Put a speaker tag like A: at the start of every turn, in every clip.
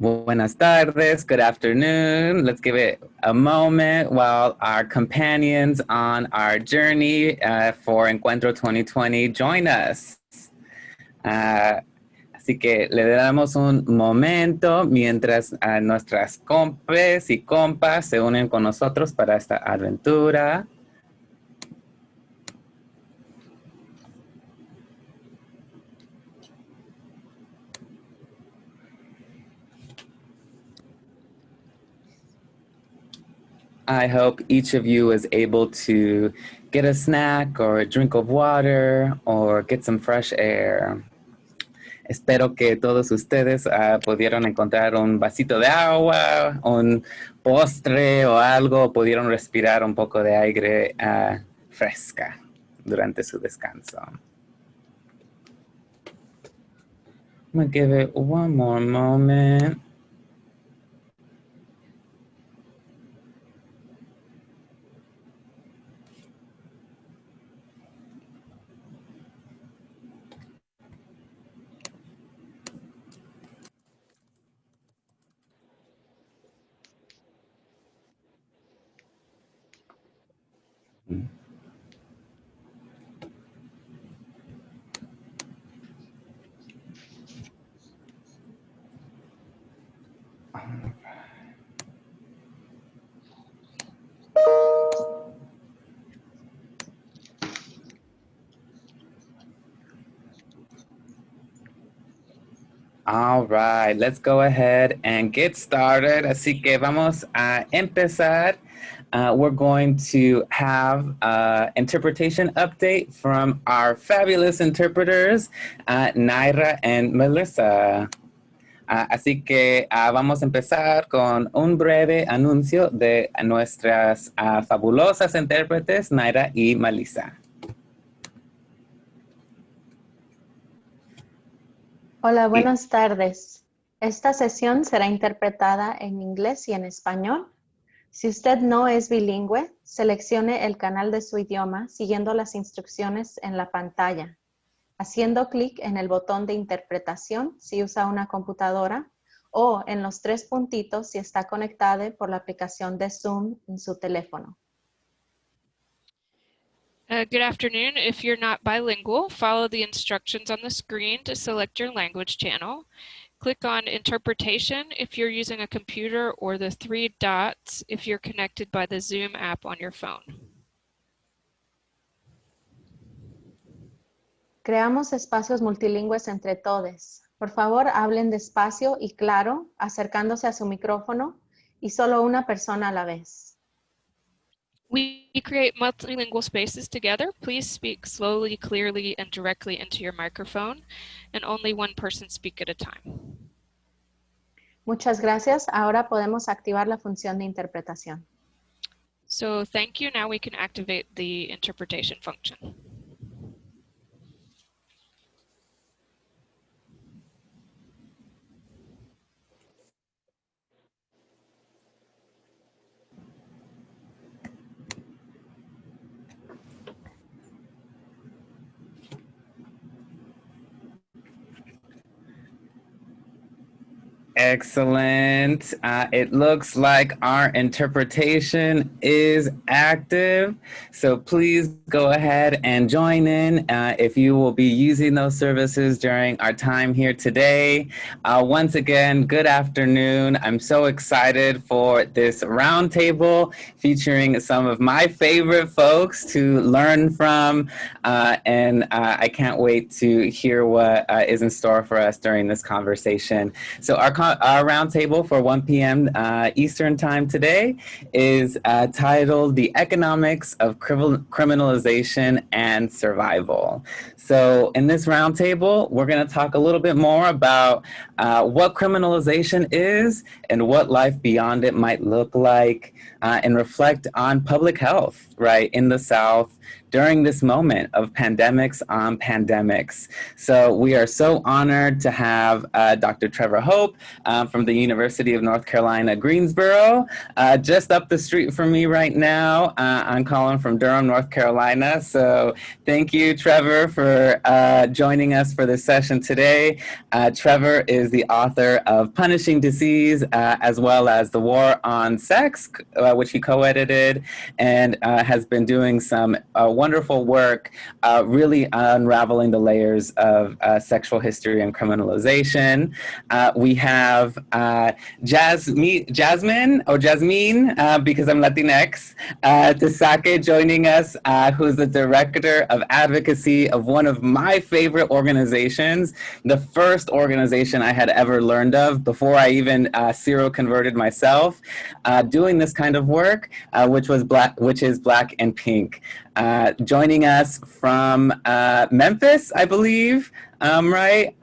A: Buenas tardes, good afternoon. Let's give it a moment while our companions on our journey for Encuentro 2020 join us. Así que le damos un momento mientras nuestras compes y compas se unen con nosotros para esta aventura. I hope each of you is able to get a snack or a drink of water or get some fresh air. Espero que todos ustedes pudieron encontrar un vasito de agua, un postre o algo, pudieron respirar un poco de aire fresca durante su descanso. I'm gonna give it one more moment. All right, let's go ahead and get started. Así que vamos a empezar. We're going to have an interpretation update from our fabulous interpreters, Naira and Melissa. Así que vamos a empezar con un breve anuncio de nuestras fabulosas intérpretes, Naira y Melissa.
B: Hola, buenas tardes. Esta sesión será interpretada en inglés y en español. Si usted no es bilingüe, seleccione el canal de su idioma siguiendo las instrucciones en la pantalla, haciendo clic en el botón de interpretación si usa una computadora o en los 3 puntitos si está conectado por la aplicación de Zoom en su teléfono.
C: Good afternoon. If you're not bilingual, follow the instructions on the screen to select your language channel. Click on Interpretation if you're using a computer or the 3 dots if you're connected by the Zoom app on your phone.
B: Creamos espacios multilingües entre todos. Por favor, hablen despacio y claro, acercándose a su micrófono y solo una persona a la vez.
C: We create multilingual spaces together. Please speak slowly, clearly, and directly into your microphone, and only one person speak at a time.
B: Muchas gracias. Ahora podemos activar la función de interpretación.
C: So thank you. Now we can activate the interpretation function.
A: Excellent. It looks like our interpretation is active. So please go ahead and join in if you will be using those services during our time here today. Once again, good afternoon. I'm so excited for this roundtable featuring some of my favorite folks to learn from. And I can't wait to hear what is in store for us during this conversation. So our roundtable for 1 p.m. Eastern time today is titled The Economics of Criminalization and Survival. So in this roundtable, we're going to talk a little bit more about what criminalization is and what life beyond it might look like, and reflect on public health, right, in the South during this moment of pandemics on pandemics. So we are so honored to have Dr. Trevor Hoppe from the University of North Carolina, Greensboro, just up the street from me right now. I'm calling from Durham, North Carolina. So thank you, Trevor, for joining us for this session today. Trevor is the author of Punishing Disease, as well as The War on Sex, which he co-edited, and has been doing some wonderful work really unraveling the layers of sexual history and criminalization. We have Jasmine, because I'm Latinx, Tasaki joining us, who's the director of advocacy of one of my favorite organizations, the first organization I had ever learned of before I even seroconverted myself, doing this kind of work, which is Black and Pink. Joining us from Memphis, I believe, right?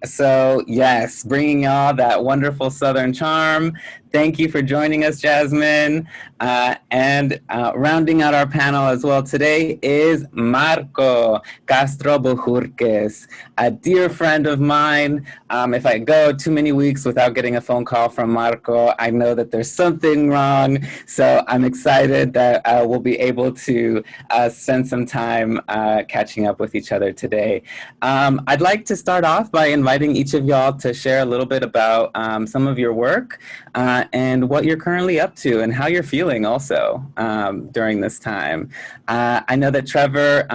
A: So yes, bringing y'all that wonderful Southern charm. Thank you for joining us, Jasmine. And rounding out our panel as well today is Marco Castro-Bojorquez, a dear friend of mine. If I go too many weeks without getting a phone call from Marco, I know that there's something wrong. So I'm excited that we'll be able to spend some time catching up with each other today. I'd like to start off by inviting each of y'all to share a little bit about some of your work and what you're currently up to and how you're feeling also during this time. I know that Trevor,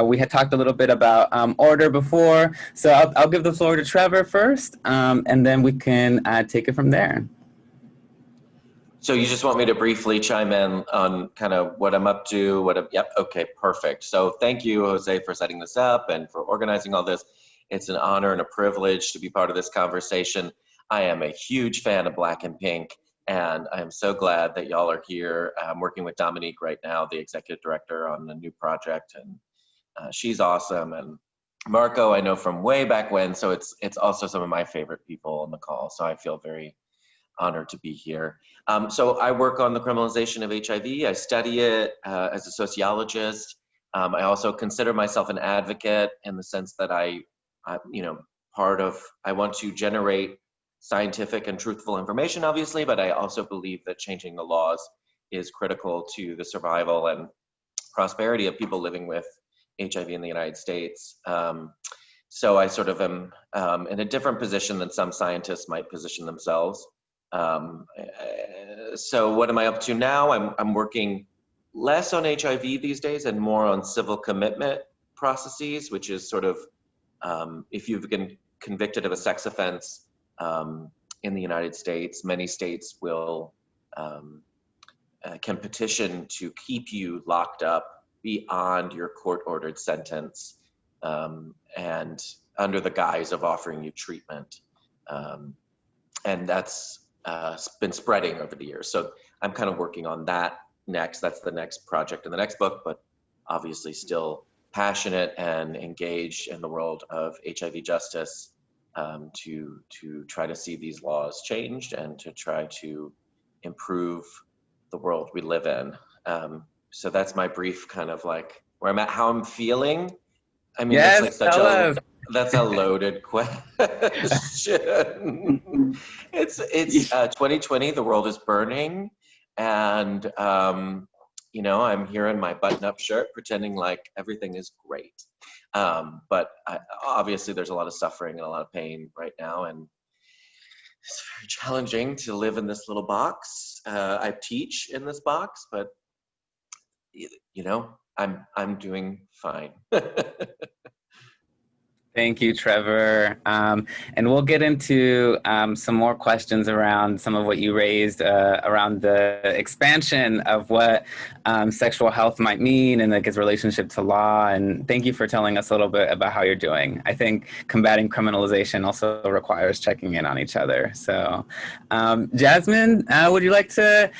A: we had talked a little bit about order before, so I'll give the floor to Trevor first, and then we can take it from there.
D: So you just want me to briefly chime in on kind of what I'm up to, yep, okay, perfect. So thank you, Jose, for setting this up and for organizing all this. It's an honor and a privilege to be part of this conversation. I am a huge fan of Black and Pink, and I am so glad that y'all are here. I'm working with Dominique right now, the executive director, on a new project, and she's awesome. And Marco, I know from way back when, so it's also some of my favorite people on the call, so I feel very honored to be here. So I work on the criminalization of HIV. I study it as a sociologist. I also consider myself an advocate in the sense that I want to generate scientific and truthful information, obviously, but I also believe that changing the laws is critical to the survival and prosperity of people living with HIV in the United States. So I sort of am in a different position than some scientists might position themselves. So what am I up to now? I'm working less on HIV these days and more on civil commitment processes, which is sort of if you've been convicted of a sex offense in the United States, many states will can petition to keep you locked up beyond your court-ordered sentence and under the guise of offering you treatment. And that's been spreading over the years. So I'm kind of working on that next. That's the next project in the next book, but obviously still passionate and engaged in the world of HIV justice to try to see these laws changed and to try to improve the world we live in. So that's my brief kind of like where I'm at, how I'm feeling. I mean,
A: yes,
D: that's a loaded question. It's 2020, the world is burning, and I'm here in my button-up shirt pretending like everything is great. But obviously there's a lot of suffering and a lot of pain right now, and it's very challenging to live in this little box. I teach in this box, but I'm doing fine.
A: Thank you, Trevor. And we'll get into some more questions around some of what you raised around the expansion of what sexual health might mean and like its relationship to law. And thank you for telling us a little bit about how you're doing. I think combating criminalization also requires checking in on each other. So Jasmine, would you like to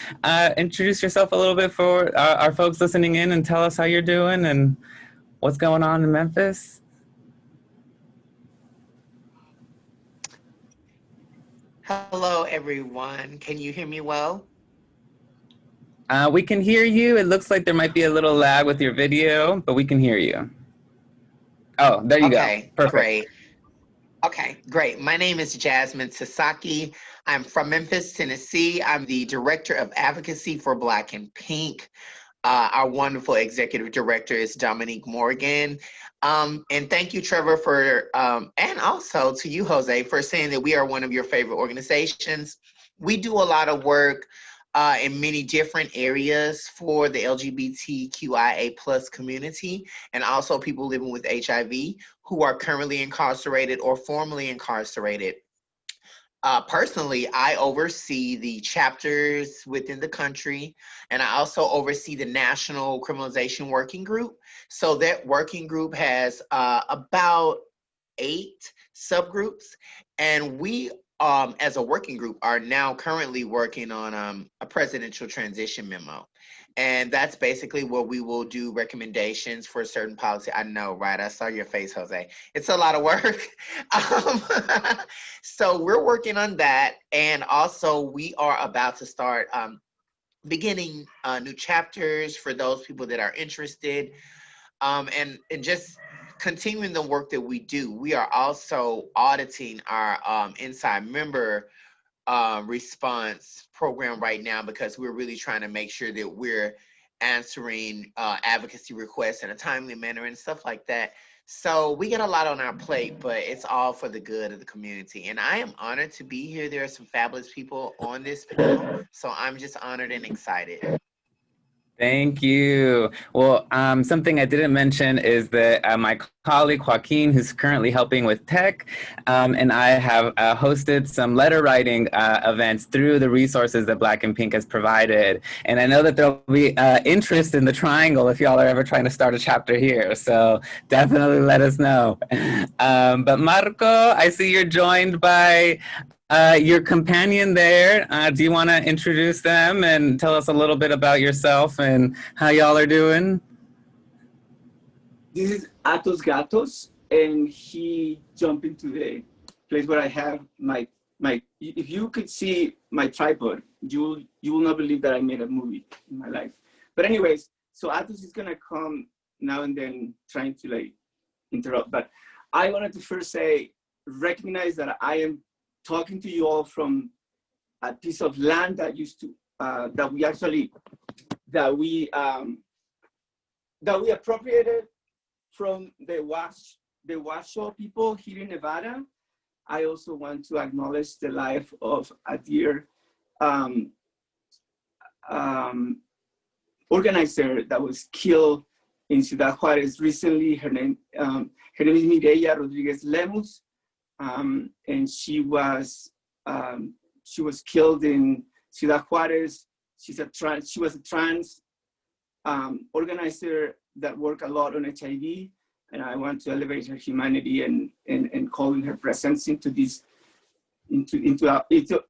A: introduce yourself a little bit for our folks listening in and tell us how you're doing and what's going on in Memphis?
E: Hello, everyone. Can you hear me well?
A: We can hear you. It looks like there might be a little lag with your video, but we can hear you. Oh, there you go.
E: Okay,
A: Perfect.
E: great. Okay, great. My name is Jasmine Tasaki. I'm from Memphis, Tennessee. I'm the Director of Advocacy for Black and Pink. Our wonderful Executive Director is Dominique Morgan. And thank you, Trevor, for, and also to you, Jose, for saying that we are one of your favorite organizations. We do a lot of work in many different areas for the LGBTQIA+ community, and also people living with HIV who are currently incarcerated or formerly incarcerated. Personally, I oversee the chapters within the country, and I also oversee the National Criminalization Working Group. So that working group has about 8 subgroups, and we, as a working group, are now currently working on a presidential transition memo. And that's basically where we will do recommendations for a certain policy. I know, right? I saw your face, Jose. It's a lot of work. So we're working on that. And also we are about to start beginning new chapters for those people that are interested. And just continuing the work that we do. We are also auditing our inside member response program right now, because we're really trying to make sure that we're answering advocacy requests in a timely manner and stuff like that. So we get a lot on our plate, but it's all for the good of the community. And I am honored to be here. There are some fabulous people on this panel, so I'm just honored and excited.
A: Thank you. Well, something I didn't mention is that my colleague Joaquin, who's currently helping with tech, and I have hosted some letter writing events through the resources that Black and Pink has provided. And I know that there'll be interest in the triangle if y'all are ever trying to start a chapter here. So definitely let us know. But Marco, I see you're joined by your companion there. Do you want to introduce them and tell us a little bit about yourself and how y'all are doing?
F: This is Atos Gatos, and he jumped into the place where I have my. If you could see my tripod, you will not believe that I made a movie in my life. But anyways, so Atos is gonna come now and then, trying to like interrupt. But I wanted to first say, recognize that I am talking to you all from a piece of land that used to that we appropriated from the Washoe people here in Nevada. I also want to acknowledge the life of a dear organizer that was killed in Ciudad Juarez recently. Her name is Mireya Rodriguez Lemus. And she was killed in Ciudad Juarez. She was a trans organizer that worked a lot on HIV, and I want to elevate her humanity and calling her presence into this into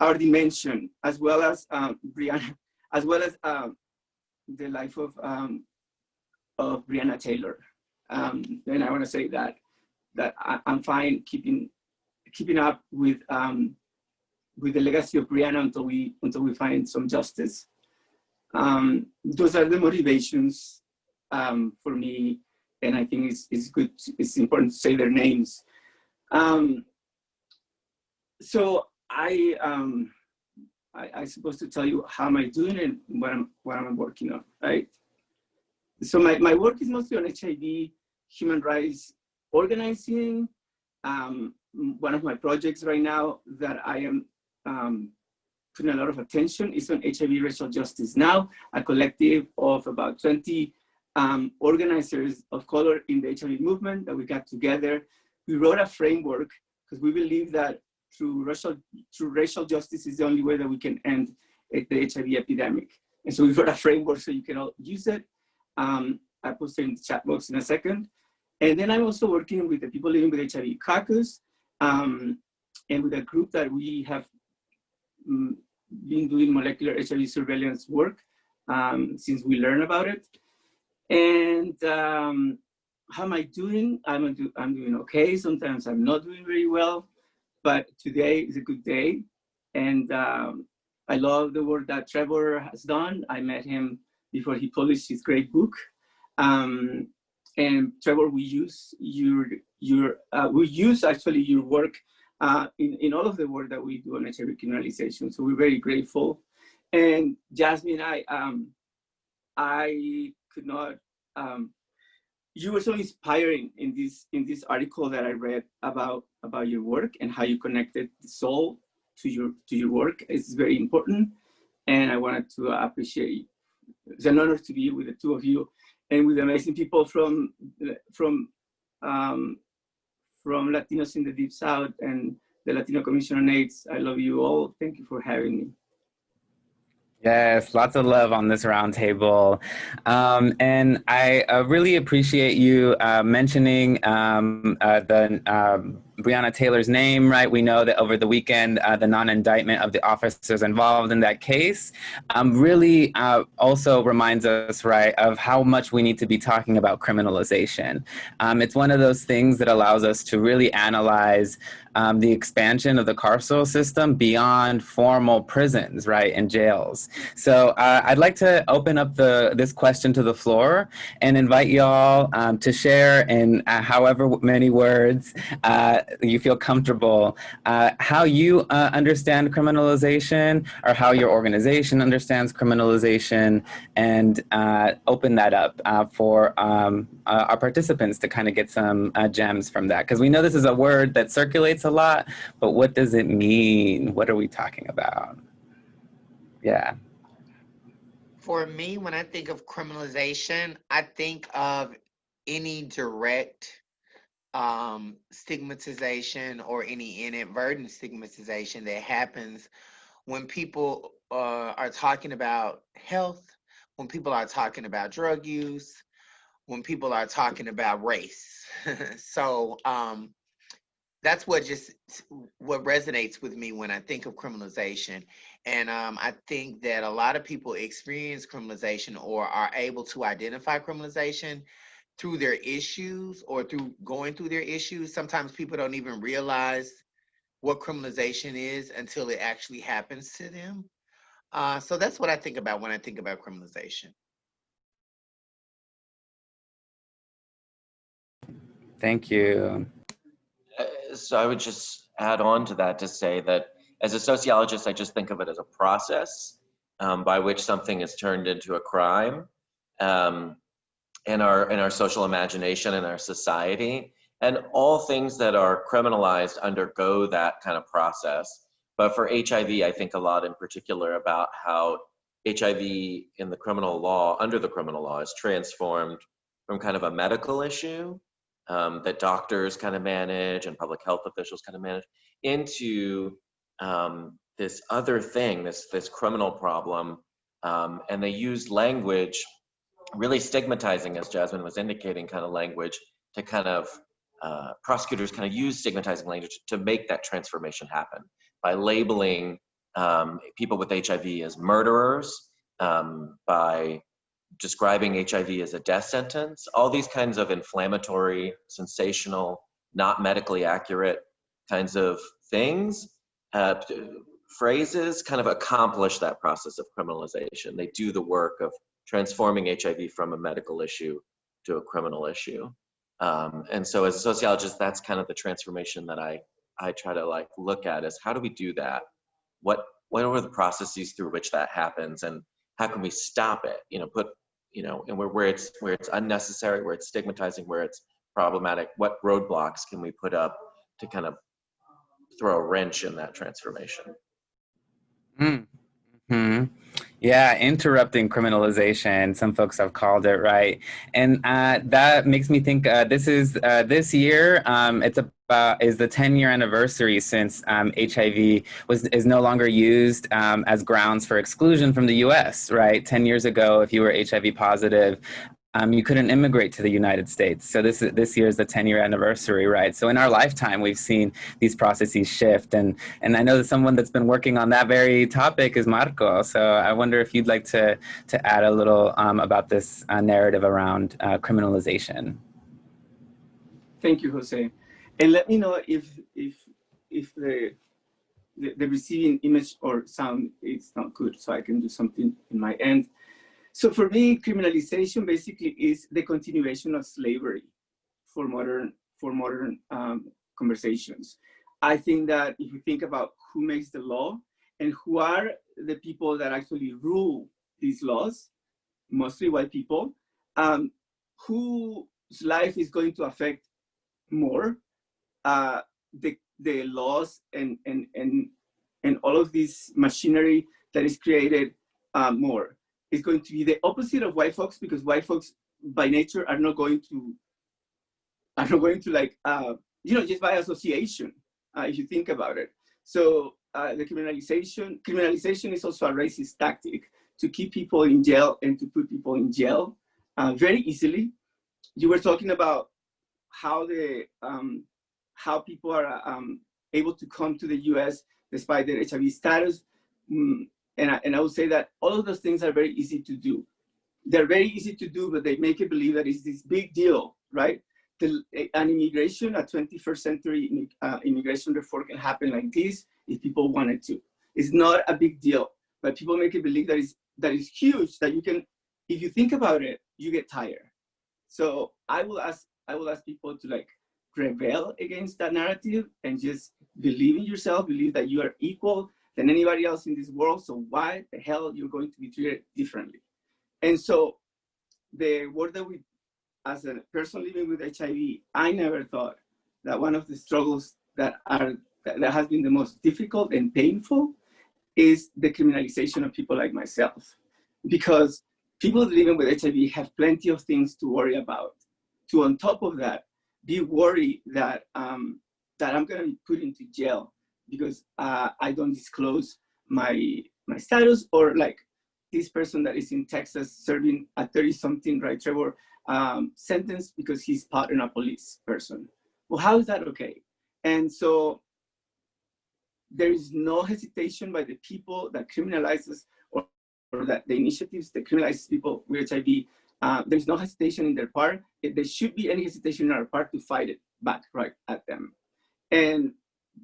F: our dimension, as well as Breonna, as well as the life of Breonna Taylor. And I want to say that I'm fine keeping up with the legacy of Breonna until we find some justice. Those are the motivations for me, and I think it's good. It's important to say their names. So I'm supposed to tell you how am I doing and what I'm working on, right? So my work is mostly on HIV, human rights organizing. One of my projects right now that I am putting a lot of attention is on HIV Racial Justice Now, a collective of about 20 organizers of color in the HIV movement that we got together. We wrote a framework because we believe that through racial justice is the only way that we can end the HIV epidemic. And so we wrote a framework so you can all use it. I posted in the chat box in a second. And then I'm also working with the People Living with HIV Caucus, and with a group that we have been doing molecular HIV surveillance work since we learned about it. And how am I doing? I'm doing okay. Sometimes I'm not doing very well, but today is a good day. And I love the work that Trevor has done. I met him before he published his great book. And Trevor, we use actually your work in all of the work that we do on HIV criminalization. So we're very grateful. And Jasmine, I could not. You were so inspiring in this article that I read about your work and how you connected the soul to your work. It's very important, and I wanted to appreciate you. It's an honor to be with the two of you and with amazing people from Latinos in the Deep South and the Latino Commission on AIDS. I love you all. Thank you for having me.
A: Yes, lots of love on this roundtable. And I really appreciate you mentioning Breonna Taylor's name, right? We know that over the weekend, the non-indictment of the officers involved in that case really also reminds us, right, of how much we need to be talking about criminalization. It's one of those things that allows us to really analyze the expansion of the carceral system beyond formal prisons, right, and jails. So I'd like to open up this question to the floor and invite y'all to share in however many words you feel comfortable, how you understand criminalization or how your organization understands criminalization, and open that up for our participants to kind of get some gems from that. Because we know this is a word that circulates a lot, but what does it mean? What are we talking about? Yeah.
E: For me, when I think of criminalization, I think of any direct stigmatization or any inadvertent stigmatization that happens when people are talking about health, when people are talking about drug use, when people are talking about race. So that's what resonates with me when I think of criminalization. And I think that a lot of people experience criminalization or are able to identify criminalization through their issues or through going through their issues. Sometimes people don't even realize what criminalization is until it actually happens to them. So that's what I think about when I think about criminalization.
A: Thank you.
D: So I would just add on to that to say that as a sociologist, I just think of it as a process by which something is turned into a crime in our social imagination in our society. And all things that are criminalized undergo that kind of process. But for HIV, I think a lot in particular about how HIV in the criminal law, under the criminal law, is transformed from kind of a medical issue that doctors kind of manage and public health officials kind of manage into this other thing, this criminal problem. And they use language, really stigmatizing, as Jasmine was indicating, kind of language to kind of, prosecutors kind of use stigmatizing language to make that transformation happen by labeling people with HIV as murderers, by describing HIV as a death sentence. All these kinds of inflammatory, sensational, not medically accurate kinds of things, phrases kind of accomplish that process of criminalization. They do the work of transforming HIV from a medical issue to a criminal issue. And so as a sociologist, that's kind of the transformation that I try to like look at, is how do we do that? What are the processes through which that happens, and how can we stop it? And where it's unnecessary, where it's stigmatizing, where it's problematic, what roadblocks can we put up to kind of throw a wrench in that transformation?
A: Mm-hmm. Yeah, interrupting criminalization, some folks have called it, right? And that makes me think this year, is the 10-year anniversary since HIV is no longer used as grounds for exclusion from the US, right? 10 years ago, if you were HIV positive, you couldn't immigrate to the United States. So this year is the 10-year anniversary, right? So in our lifetime, we've seen these processes shift. And I know that someone that's been working on that very topic is Marco. So I wonder if you'd like to add a little about this narrative around criminalization.
F: Thank you, Jose. And let me know if the receiving image or sound is not good, so I can do something in my end. So for me, criminalization basically is the continuation of slavery for modern conversations. I think that if you think about who makes the law and who are the people that actually rule these laws, mostly white people, whose life is going to affect more the laws and all of this machinery that is created more. It's going to be the opposite of white folks, because white folks by nature are not going to like, just by association, if you think about it. So the criminalization is also a racist tactic to keep people in jail and to put people in jail very easily. You were talking about how how people are able to come to the US despite their HIV status. And I would say that all of those things are very easy to do. They're very easy to do, but they make it believe that it's this big deal, right? An immigration, a 21st century immigration reform can happen like this if people wanted to. It's not a big deal, but people make it believe that is huge, that you can, if you think about it, you get tired. So I will ask people to like rebel against that narrative and just believe in yourself, believe that you are equal than anybody else in this world. So why the hell you're going to be treated differently? And so the word that we, as a person living with HIV, I never thought that one of the struggles that has been the most difficult and painful is the criminalization of people like myself. Because people living with HIV have plenty of things to worry about. To on top of that, be worried that that I'm gonna be put into jail because I don't disclose my status, or like this person that is in Texas serving a 30-something, right, Trevor, sentence because he's part in a police person. Well, how is that okay? And so there is no hesitation by the people that criminalizes or that the initiatives that criminalize people with HIV, there's no hesitation in their part. There should be any hesitation in our part to fight it back right at them. And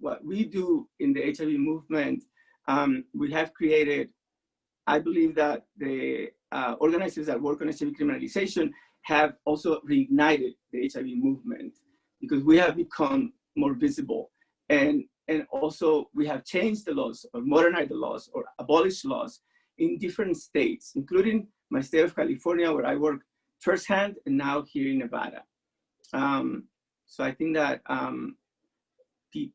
F: what we do in the HIV movement, we have created, I believe that the organizers that work on HIV criminalization have also reignited the HIV movement because we have become more visible. And also we have changed the laws or modernized the laws or abolished laws in different states, including my state of California, where I work firsthand, and now here in Nevada. So I think that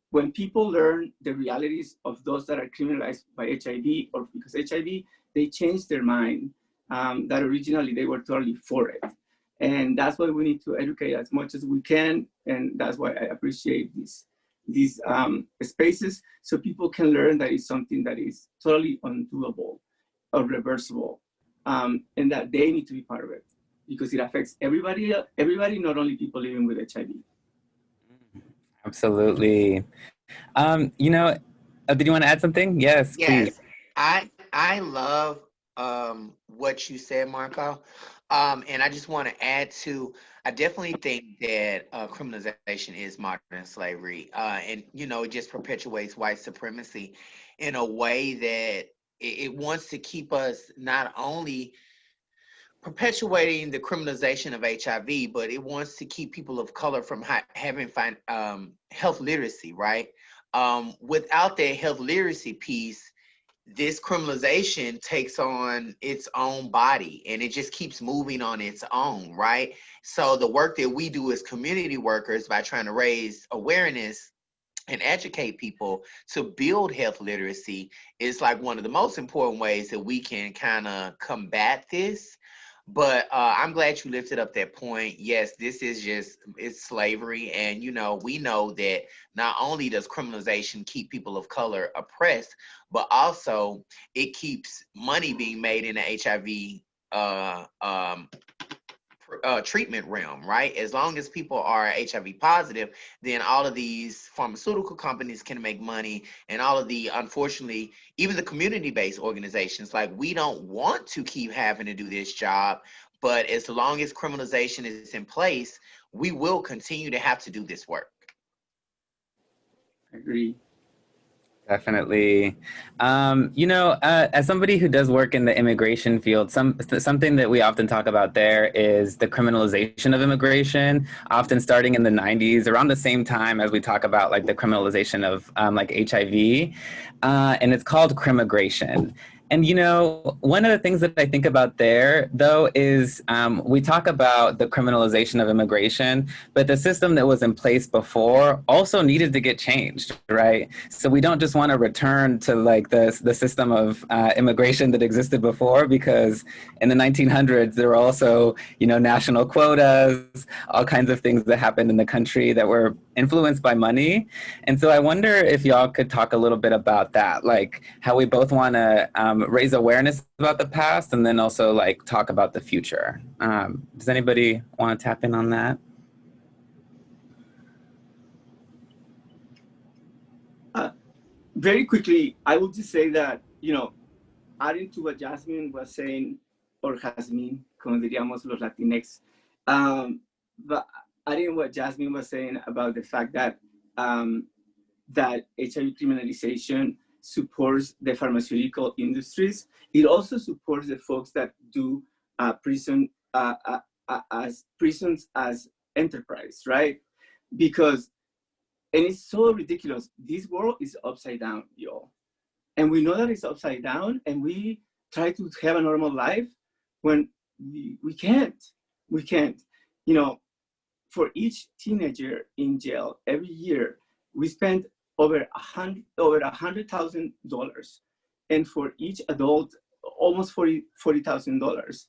F: when people learn the realities of those that are criminalized by HIV or because HIV, they change their mind that originally they were totally for it. And that's why we need to educate as much as we can. And that's why I appreciate these spaces, so people can learn that it's something that is totally undoable or reversible, and that they need to be part of it because it affects everybody, not only people living with HIV.
A: Absolutely. Did you want to add something? Yes, please.
E: I love what you said, Marco. And I just want to add to, I definitely think that criminalization is modern slavery. And, it just perpetuates white supremacy in a way that it wants to keep us not only perpetuating the criminalization of HIV, but it wants to keep people of color from having health literacy, right? Without that health literacy piece, this criminalization takes on its own body and it just keeps moving on its own, right? So the work that we do as community workers by trying to raise awareness and educate people to build health literacy is like one of the most important ways that we can kind of combat this. But I'm glad you lifted up that point. Yes, this is it's slavery. And, we know that not only does criminalization keep people of color oppressed, but also it keeps money being made in the HIV treatment realm, right? As long as people are HIV positive, then all of these pharmaceutical companies can make money, and all of the, unfortunately, even the community-based organizations, like we don't want to keep having to do this job, but as long as criminalization is in place, we will continue to have to do this work.
F: I agree.
A: Definitely. As somebody who does work in the immigration field, something that we often talk about there is the criminalization of immigration, often starting in the 90s, around the same time as we talk about like the criminalization of like HIV. And it's called crimmigration. And, one of the things that I think about there, though, is we talk about the criminalization of immigration, but the system that was in place before also needed to get changed, right? So we don't just want to return to like the system of immigration that existed before, because in the 1900s, there were also, national quotas, all kinds of things that happened in the country that were influenced by money. And so I wonder if y'all could talk a little bit about that, like how we both want to raise awareness about the past and then also like talk about the future. Does anybody want to tap in on that?
F: Very quickly, I will just say that, adding to what Jasmine was saying, or Jasmine, como diríamos los Latinx, but adding what Jasmine was saying about the fact that that HIV criminalization supports the pharmaceutical industries. It also supports the folks that do prisons as enterprise, right? Because, and it's so ridiculous. This world is upside down, y'all. And we know that it's upside down, and we try to have a normal life when we can't. We can't. For each teenager in jail every year, we spend over $100,000, and for each adult, almost $40,000.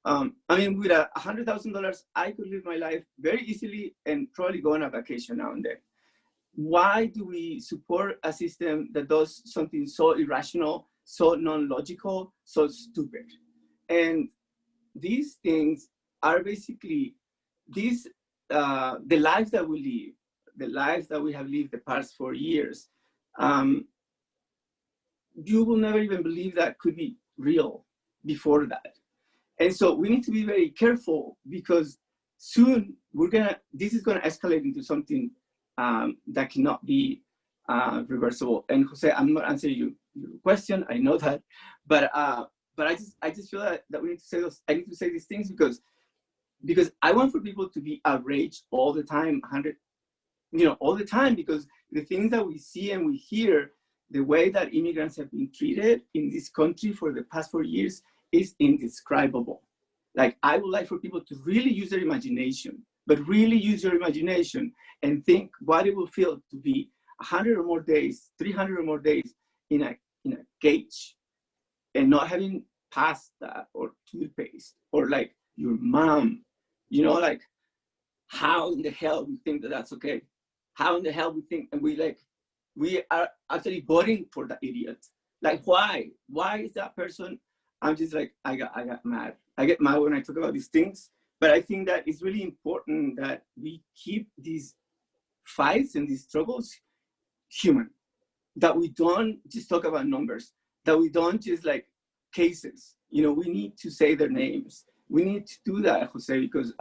F: I mean, with $100,000, I could live my life very easily and probably go on a vacation now and then. Why do we support a system that does something so irrational, so non-logical, so stupid? And these things are basically the lives that we live, the lives that we have lived the past 4 years. You will never even believe that could be real before that. And so we need to be very careful, because soon this is gonna escalate into something that cannot be reversible. And Jose, I'm not answering your question, I know that, but I just feel that we need to say those. I need to say these things because I want for people to be outraged all the time, all the time, because the things that we see and we hear, the way that immigrants have been treated in this country for the past 4 years is indescribable. Like, I would like for people to really use their imagination, but really use your imagination and think what it will feel to be 100 or more days, 300 or more days in a cage and not having pasta or toothpaste, or like your mom, like, how in the hell we think that that's okay? How in the hell we think, and we are actually voting for that idiot? Like, why? Why is that person? I'm just like, I got mad. I get mad when I talk about these things, but I think that it's really important that we keep these fights and these struggles human, that we don't just talk about numbers, that we don't just like cases. We need to say their names. We need to do that, Jose, because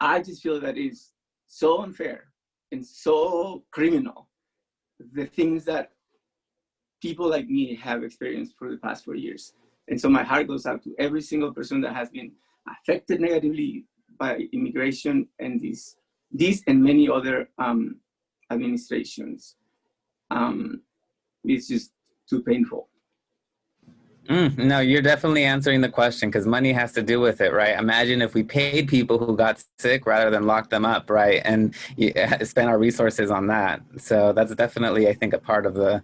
F: I just feel that it's so unfair and so criminal, the things that people like me have experienced for the past 4 years. And so my heart goes out to every single person that has been affected negatively by immigration and these and many other administrations. It's just too painful.
A: No, you're definitely answering the question, because money has to do with it, right? Imagine if we paid people who got sick rather than lock them up, right? And spend our resources on that. So that's definitely, I think, a part of the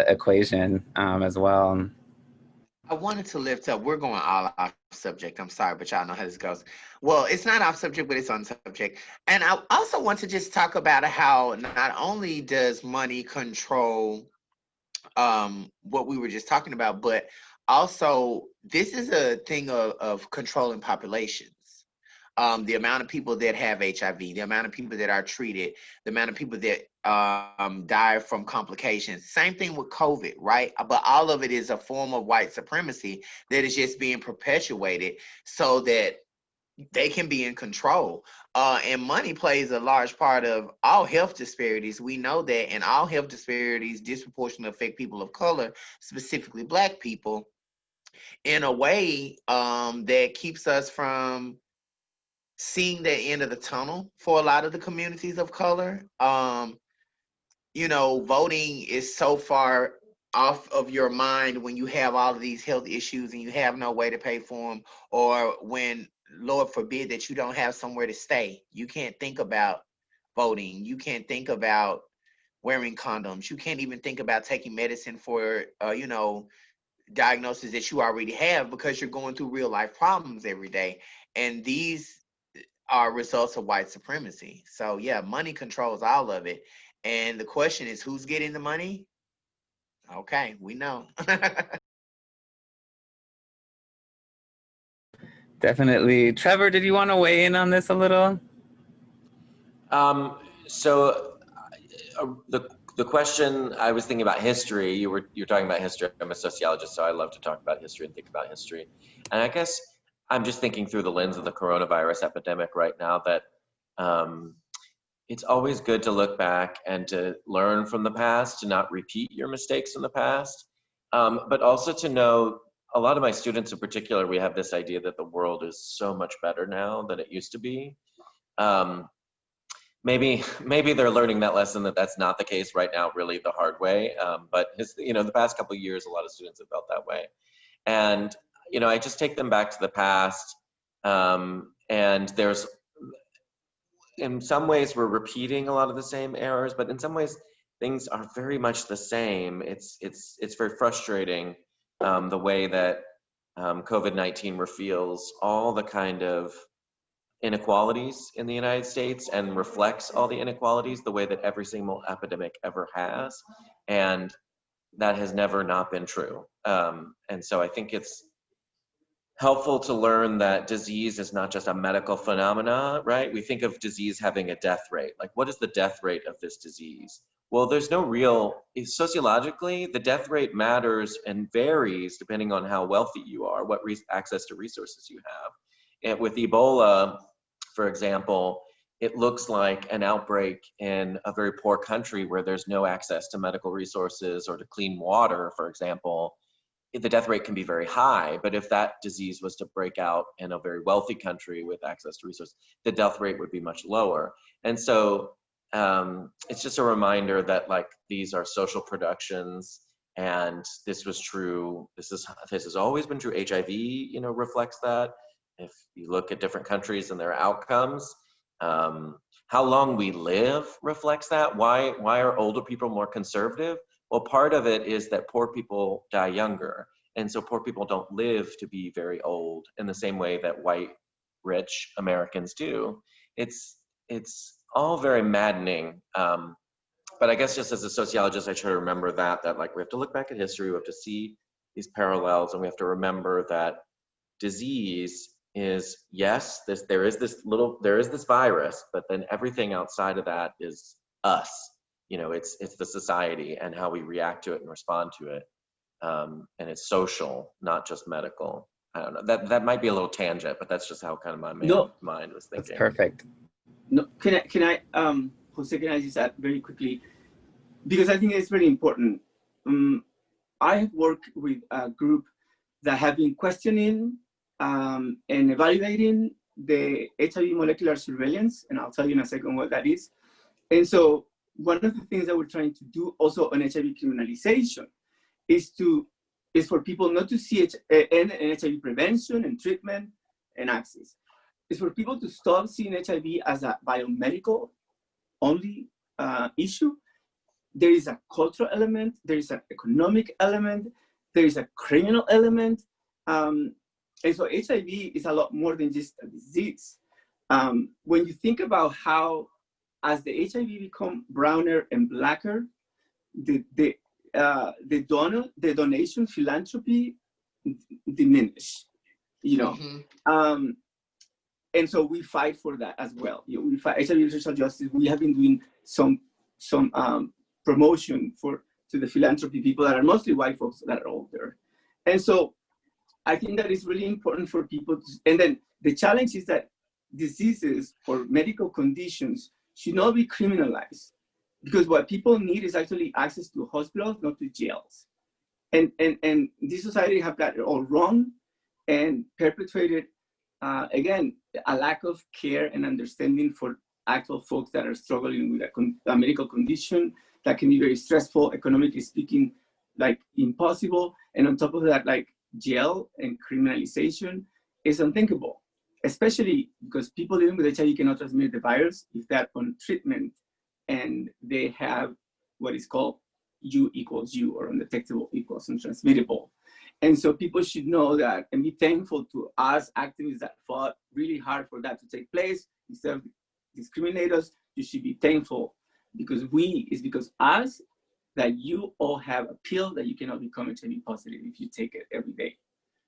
A: equation as well.
E: I wanted to lift up, we're going all off subject. I'm sorry, but y'all know how this goes. Well, it's not off subject, but it's on subject. And I also want to just talk about how not only does money control what we were just talking about, but also this is a thing of controlling populations. The amount of people that have HIV, the amount of people that are treated, the amount of people that die from complications. Same thing with COVID, right? But all of it is a form of white supremacy that is just being perpetuated so that they can be in control. And money plays a large part of all health disparities. We know that, and all health disparities disproportionately affect people of color, specifically Black people, in a way that keeps us from seeing the end of the tunnel for a lot of the communities of color. You know, voting is so far off of your mind when you have all of these health issues and you have no way to pay for them, or when, Lord forbid, that you don't have somewhere to stay. You can't think about voting. You can't think about wearing condoms. You can't even think about taking medicine for, you know, diagnoses that you already have, because you're going through real life problems every day. And these are results of white supremacy. So yeah, money controls all of it. And the question is, who's getting the money? Okay, we know.
A: Definitely. Trevor, did you want to weigh in on this a little?
D: So the question, I was thinking about history. You're talking about history. I'm a sociologist, so I love to talk about history and think about history. And I guess I'm just thinking through the lens of the coronavirus epidemic right now that it's always good to look back and to learn from the past, to not repeat your mistakes in the past, but also to know, a lot of my students in particular, we have this idea that the world is so much better now than it used to be. Maybe they're learning that lesson, that that's not the case right now, really the hard way. But you know, the past couple of years, a lot of students have felt that way. And, you know, I just take them back to the past, and there's, in some ways we're repeating a lot of the same errors, but in some ways things are very much the same. It's very frustrating, the way that COVID-19 reveals all the kind of inequalities in the United States and reflects all the inequalities the way that every single epidemic ever has. And that has never not been true. And so I think it's helpful to learn that disease is not just a medical phenomena, right? We think of disease having a death rate. Like, what is the death rate of this disease? Well, there's no real, sociologically, the death rate matters and varies depending on how wealthy you are, what access to resources you have. And with Ebola, for example, it looks like an outbreak in a very poor country where there's no access to medical resources or to clean water, for example. The death rate can be very high, but if that disease was to break out in a very wealthy country with access to resources, the death rate would be much lower. And so it's just a reminder that, like, these are social productions, and this was true. This has always been true. HIV, you know, reflects that. If you look at different countries and their outcomes, how long we live reflects that. Why are older people more conservative? Well, part of it is that poor people die younger. And so poor people don't live to be very old in the same way that white, rich Americans do. It's all very maddening. But I guess just as a sociologist, I try to remember that like, we have to look back at history, we have to see these parallels, and we have to remember that disease is, yes, there is this virus, but then everything outside of that is us. You know, it's the society and how we react to it and respond to it. And it's social, not just medical. I don't know, that might be a little tangent, but that's just how kind of my mind was thinking.
A: That's perfect.
F: No, can I Jose, can I just add very quickly, because I think it's very important. I have worked with a group that have been questioning and evaluating the HIV molecular surveillance, and I'll tell you in a second what that is. And so one of the things that we're trying to do also on HIV criminalization is for people not to see HIV prevention and treatment and access. It's for people to stop seeing HIV as a biomedical only issue. There is a cultural element, there is an economic element, there is a criminal element. And so HIV is a lot more than just a disease. When you think about how, as the HIV become browner and blacker, the donation philanthropy diminish, you know. Mm-hmm. And so we fight for that as well. You know, we fight HIV social justice. We have been doing some promotion to the philanthropy people that are mostly white folks that are older. And so I think that is really important for people to, and then the challenge is that diseases or medical conditions should not be criminalized, because what people need is actually access to hospitals, not to jails. And this society have got it all wrong and perpetuated, again, a lack of care and understanding for actual folks that are struggling with a medical condition that can be very stressful, economically speaking, like impossible. And on top of that, like jail and criminalization is unthinkable, especially because people living with HIV cannot transmit the virus if they're on treatment and they have what is called U equals U, or undetectable equals untransmittable. And so people should know that and be thankful to us activists that fought really hard for that to take place. Instead of discriminate us, you should be thankful, because it's because us that you all have a pill that you cannot become HIV positive if you take it every day.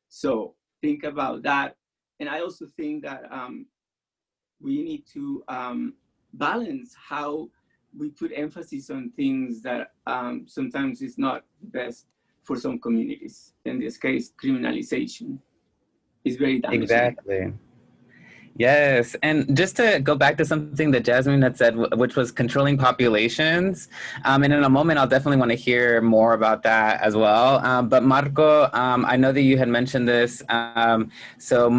F: So think about that. And I also think that we need to balance how we put emphasis on things that sometimes is not best for some communities. In this case, criminalization is very damaging.
A: Exactly. Yes, and just to go back to something that Jasmine had said, which was controlling populations, and in a moment I'll definitely want to hear more about that as well. But Marco, I know that you had mentioned this. So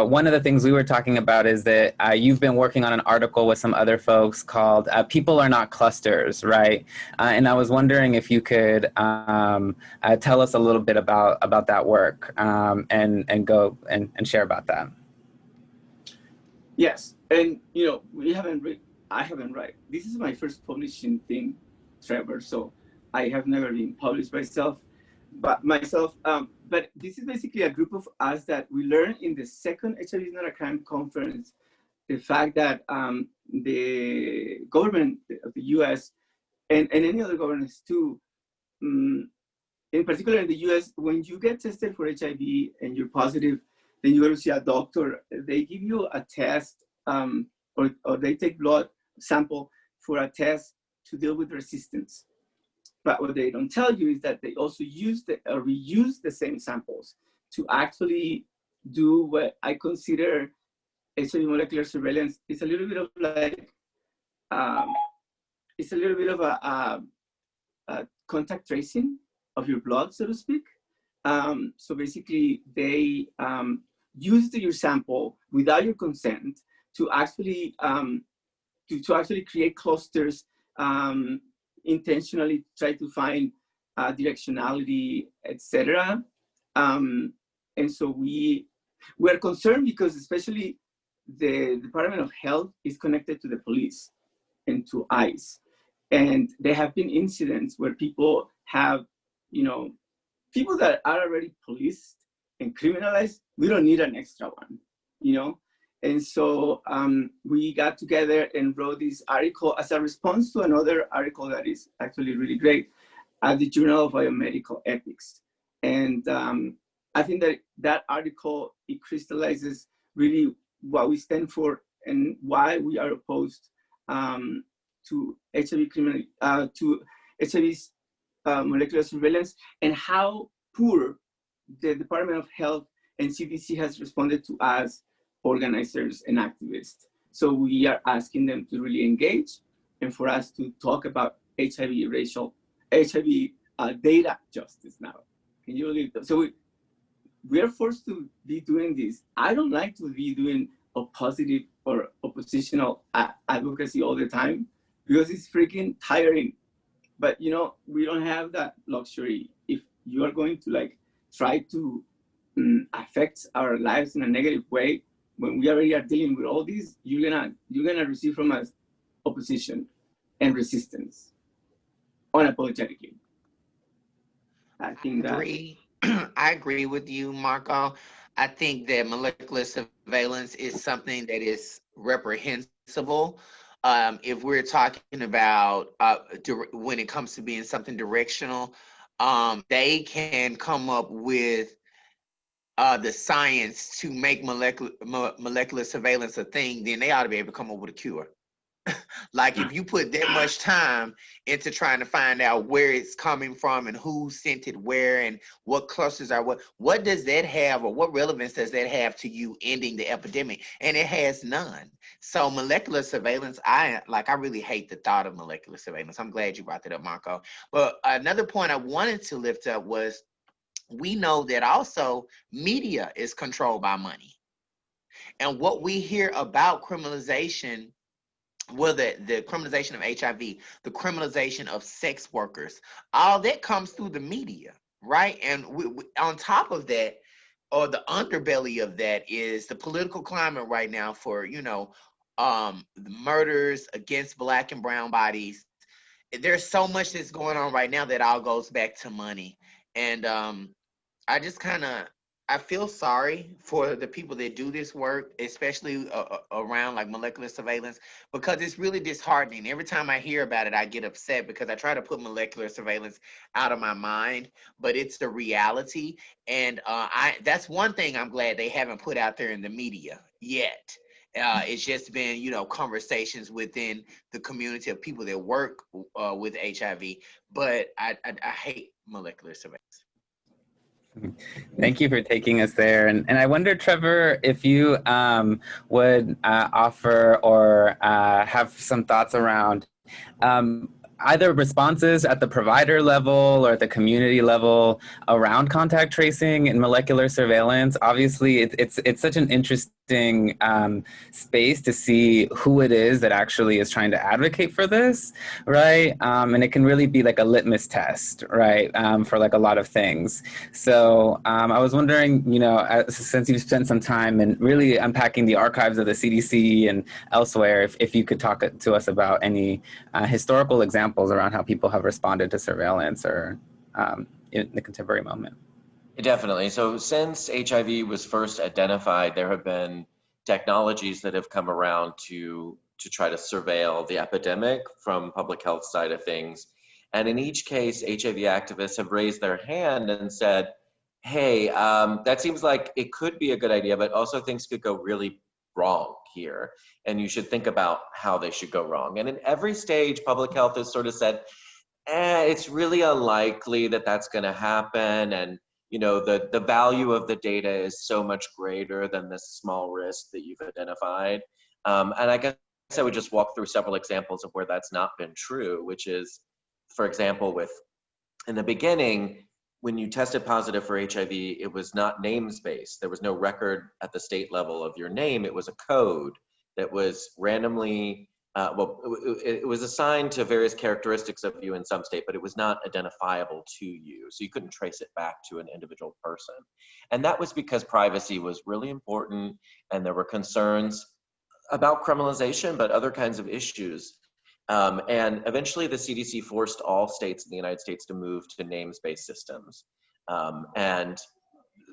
A: one of the things we were talking about is that you've been working on an article with some other folks called "People Are Not Clusters," right? And I was wondering if you could tell us a little bit about that work and go and share about that.
F: Yes, and you know, I haven't read. This is my first publishing thing, Trevor. So I have never been published but this is basically a group of us that we learned in the second HIV is Not a Crime conference, the fact that the government of the US and any other governments too, in particular in the US, when you get tested for HIV and you're positive, then you go to see a doctor. They give you a test, or they take blood sample for a test to deal with resistance. But what they don't tell you is that they also reuse the same samples to actually do what I consider HIV molecular surveillance. It's a little bit of like, it's a little bit of a contact tracing of your blood, so to speak. So basically, they use your sample without your consent to actually create clusters, intentionally try to find directionality, etc. And so we're concerned because especially the Department of Health is connected to the police and to ICE, and there have been incidents where people have, you know, people that are already policed and criminalized, we don't need an extra one, you know? And so we got together and wrote this article as a response to another article that is actually really great at the Journal of Biomedical Ethics. And I think that article, it crystallizes really what we stand for and why we are opposed to HIV's molecular surveillance, and how poor the Department of Health and CDC has responded to us, organizers and activists. So we are asking them to really engage and for us to talk about HIV data justice now. Can you believe that? So we are forced to be doing this. I don't like to be doing a positive or oppositional advocacy all the time because it's freaking tiring. But you know, we don't have that luxury. If you are going to like try to affect our lives in a negative way, when we already are dealing with all these, you're gonna receive from us opposition and resistance unapologetically. I think that.
E: I agree with you, Marco. I think that molecular surveillance is something that is reprehensible. If we're talking about when it comes to being something directional, they can come up with the science to make molecular surveillance a thing, then they ought to be able to come up with a cure. Like if you put that much time into trying to find out where it's coming from and who sent it where and what clusters are what does that have, or what relevance does that have to you ending the epidemic? And it has none. So molecular surveillance, I really hate the thought of molecular surveillance. I'm glad you brought that up, Marco. But another point I wanted to lift up was, we know that also media is controlled by money. And what we hear about criminalization, well, the criminalization of HIV, the criminalization of sex workers, all that comes through the media, right? And on top of that, or the underbelly of that, is the political climate right now for, the murders against Black and brown bodies. There's so much that's going on right now that all goes back to money. And I feel sorry for the people that do this work, especially around like molecular surveillance, because it's really disheartening. Every time I hear about it, I get upset because I try to put molecular surveillance out of my mind, but it's the reality. And that's one thing I'm glad they haven't put out there in the media yet. It's just been, conversations within the community of people that work with HIV, but I hate molecular surveillance.
A: Thank you for taking us there. And I wonder, Trevor, if you would offer or have some thoughts around either responses at the provider level or at the community level around contact tracing and molecular surveillance. Obviously, it's such an interesting space to see who it is that actually is trying to advocate for this, right? And it can really be like a litmus test, right, for like a lot of things. So I was wondering, since you've spent some time in really unpacking the archives of the CDC and elsewhere, if you could talk to us about any historical examples around how people have responded to surveillance or in the contemporary moment.
D: Definitely. So since HIV was first identified, there have been technologies that have come around to try to surveil the epidemic from public health side of things. And in each case, HIV activists have raised their hand and said, hey, that seems like it could be a good idea, but also things could go really wrong here. And you should think about how they should go wrong. And in every stage, public health has sort of said, it's really unlikely that that's going to happen. And the value of the data is so much greater than this small risk that you've identified. And I guess I would just walk through several examples of where that's not been true, which is, for example, in the beginning, when you tested positive for HIV, it was not names-based. There was no record at the state level of your name. It was a code that was randomly, it was assigned to various characteristics of you in some state, but it was not identifiable to you. So you couldn't trace it back to an individual person. And that was because privacy was really important, and there were concerns about criminalization, but other kinds of issues. And eventually the CDC forced all states in the United States to move to names-based systems. And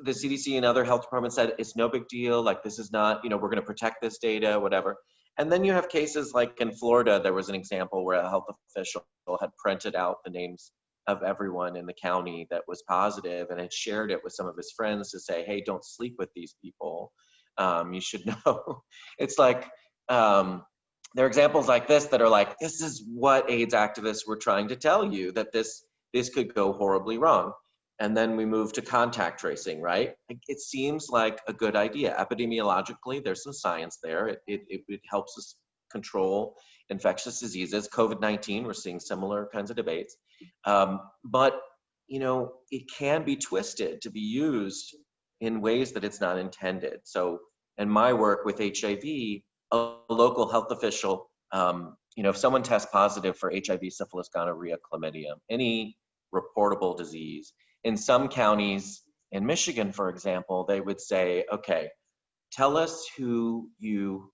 D: the CDC and other health departments said, it's no big deal, like this is not, we're gonna protect this data, whatever. And then you have cases like in Florida, there was an example where a health official had printed out the names of everyone in the county that was positive and had shared it with some of his friends to say, hey, don't sleep with these people. You should know. It's like, there are examples like this that are like, this is what AIDS activists were trying to tell you, that this could go horribly wrong. And then we move to contact tracing, right? It seems like a good idea. Epidemiologically, there's some science there. It helps us control infectious diseases. COVID-19, we're seeing similar kinds of debates. But, it can be twisted to be used in ways that it's not intended. So in my work with HIV, a local health official, if someone tests positive for HIV, syphilis, gonorrhea, chlamydia, any reportable disease, in some counties in Michigan, for example, they would say, okay, tell us who you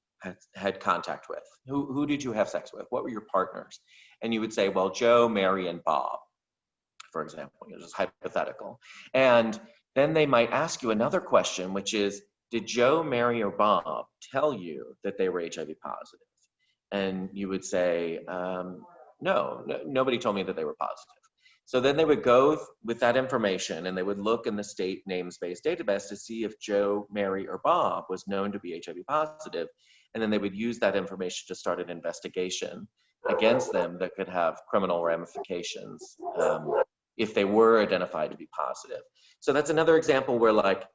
D: had contact with. Who did you have sex with? What were your partners? And you would say, well, Joe, Mary, and Bob, for example, just hypothetical. And then they might ask you another question, which is, did Joe, Mary, or Bob tell you that they were HIV positive? And you would say, no, nobody told me that they were positive. So then they would go with that information and they would look in the state names-based database to see if Joe, Mary, or Bob was known to be HIV positive. and then they would use that information to start an investigation against them that could have criminal ramifications if they were identified to be positive. So that's another example where like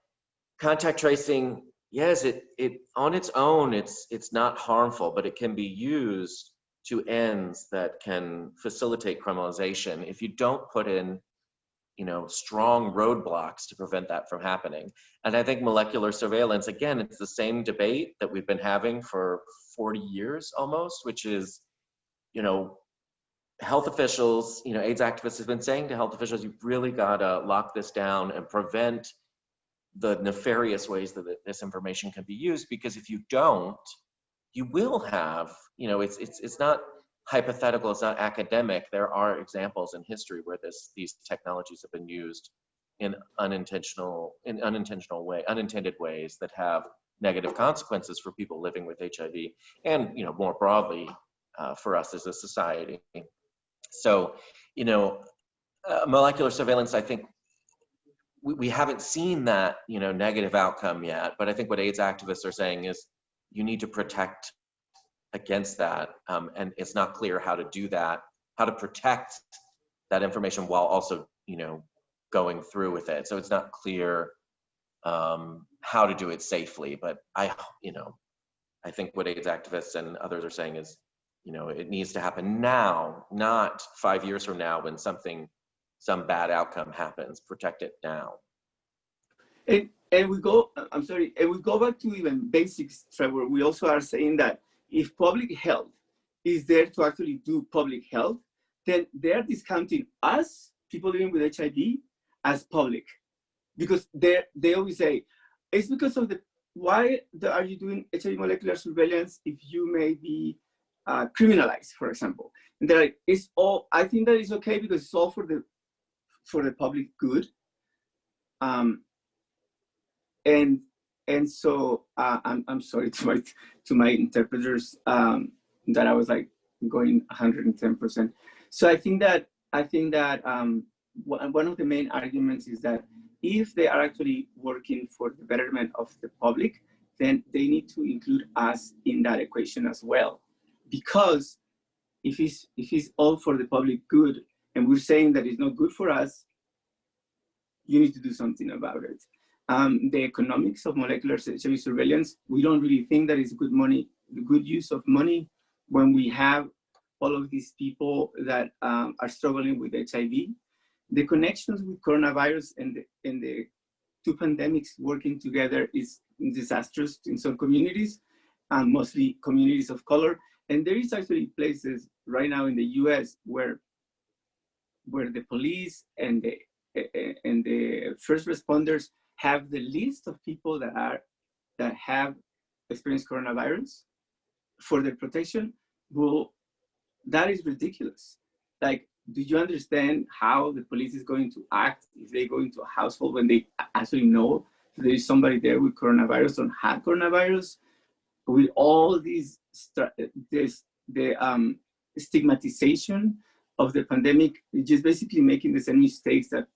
D: contact tracing, yes, it on its own, it's not harmful, but it can be used to ends that can facilitate criminalization if you don't put in, you know, strong roadblocks to prevent that from happening. And I think molecular surveillance, again, it's the same debate that we've been having for 40 years almost, which is, you know, health officials, you know, AIDS activists have been saying to health officials, you've really got to lock this down and prevent the nefarious ways that this information can be used, because if you don't, you will have, you know, it's not hypothetical, it's not academic. There are examples in history where these technologies have been used in unintended ways that have negative consequences for people living with HIV, and, you know, more broadly for us as a society. So, you know, molecular surveillance, I think we haven't seen that, you know, negative outcome yet, but I think what AIDS activists are saying is you need to protect against that, and it's not clear how to do that, how to protect that information while also, you know, going through with it. So it's not clear how to do it safely, but you know, I think what AIDS activists and others are saying is, you know, it needs to happen now, not 5 years from now when some bad outcome happens. Protect it now.
F: And we go, I'm sorry, and we go back to even basics, Trevor. We also are saying that if public health is there to actually do public health, then they're discounting us, people living with HIV, as public. Because they always say, it's because of why are you doing HIV molecular surveillance if you may be criminalized, for example? And they're like, it's all, I think that is okay because it's all for the public good. And so I'm sorry to my interpreters that I was like going 110%. So I think that one of the main arguments is that if they are actually working for the betterment of the public, then they need to include us in that equation as well. Because if it's all for the public good and we're saying that it's not good for us, you need to do something about it. The economics of molecular HIV surveillance, we don't really think that it's good use of money when we have all of these people that are struggling with HIV. The connections with coronavirus and the two pandemics working together is disastrous in some communities, mostly communities of color. And there is actually places right now in the US where the police and the first responders have the list of people that have experienced coronavirus for their protection. Well, that is ridiculous. Like, do you understand how the police is going to act if they go into a household when they actually know there is somebody there with coronavirus or had coronavirus? With all these the stigmatization of the pandemic, just basically making the same mistakes that